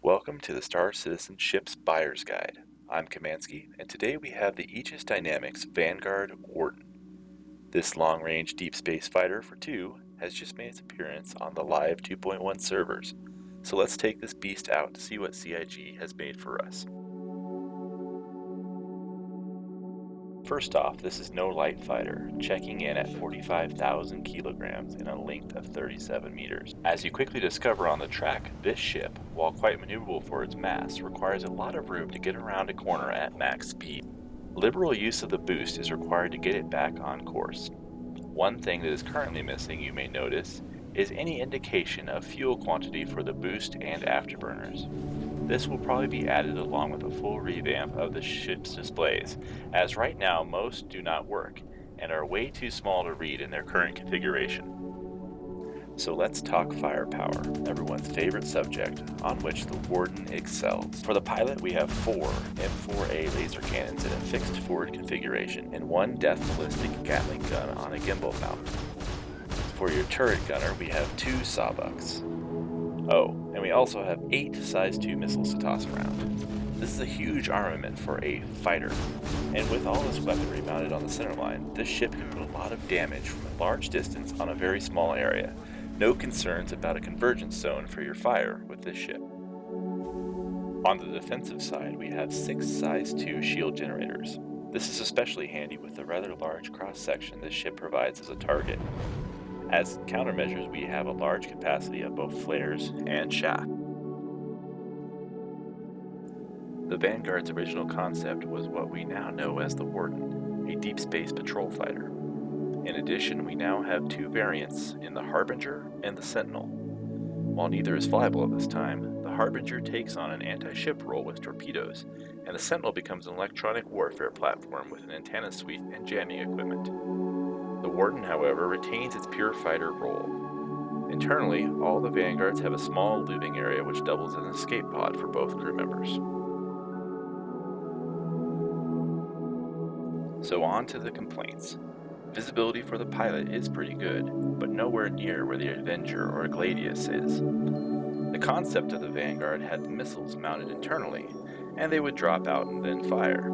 Welcome to the Star Citizen Ship's Buyer's Guide. I'm Kamansky, and today we have the Aegis Dynamics Vanguard Warden. This long-range deep space fighter for two has just made its appearance on the live 2.1 servers, so let's take this beast out to see what CIG has made for us. First off, this is no light fighter, checking in at 45,000 kilograms and a length of 37 meters. As you quickly discover on the track, this ship, while quite maneuverable for its mass, requires a lot of room to get around a corner at max speed. Liberal use of the boost is required to get it back on course. One thing that is currently missing, you may notice, is any indication of fuel quantity for the boost and afterburners. This will probably be added along with a full revamp of the ship's displays, as right now most do not work and are way too small to read in their current configuration. So let's talk firepower, everyone's favorite subject, on which the Warden excels. For the pilot, we have 4 M4A laser cannons in a fixed forward configuration and 1 death ballistic Gatling gun on a gimbal mount. For your turret gunner, we have 2 sawbucks. Oh, and we also have 8 size 2 missiles to toss around. This is a huge armament for a fighter, and with all this weaponry mounted on the center line, this ship can put a lot of damage from a large distance on a very small area. No concerns about a convergence zone for your fire with this ship. On the defensive side, we have 6 size 2 shield generators. This is especially handy with the rather large cross-section this ship provides as a target. As countermeasures, we have a large capacity of both flares and shaft. The Vanguard's original concept was what we now know as the Warden, a deep space patrol fighter. In addition, we now have 2 variants in the Harbinger and the Sentinel. While neither is flyable at this time, the Harbinger takes on an anti-ship role with torpedoes, and the Sentinel becomes an electronic warfare platform with an antenna suite and jamming equipment. The Warden, however, retains its pure fighter role. Internally, all the Vanguards have a small looping area which doubles as an escape pod for both crew members. So on to the complaints. Visibility for the pilot is pretty good, but nowhere near where the Avenger or Gladius is. The concept of the Vanguard had the missiles mounted internally, and they would drop out and then fire.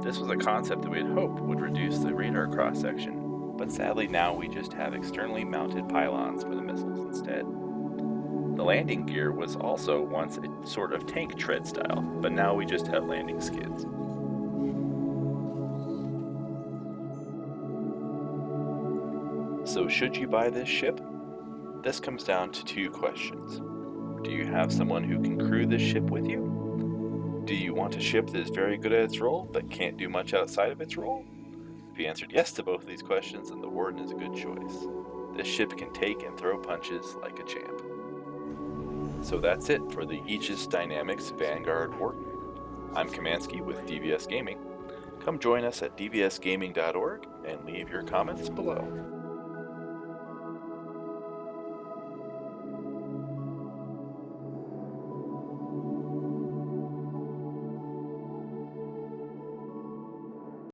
This was a concept that we had hoped would reduce the radar cross-section, but sadly now we just have externally mounted pylons for the missiles instead. The landing gear was also once a sort of tank tread style, but now we just have landing skids. So should you buy this ship? This comes down to 2 questions. Do you have someone who can crew this ship with you? Do you want a ship that is very good at its role, but can't do much outside of its role? If you answered yes to both of these questions, then the Warden is a good choice. This ship can take and throw punches like a champ. So that's it for the Aegis Dynamics Vanguard Warden. I'm Kamansky with DVS Gaming. Come join us at dvsgaming.org and leave your comments below.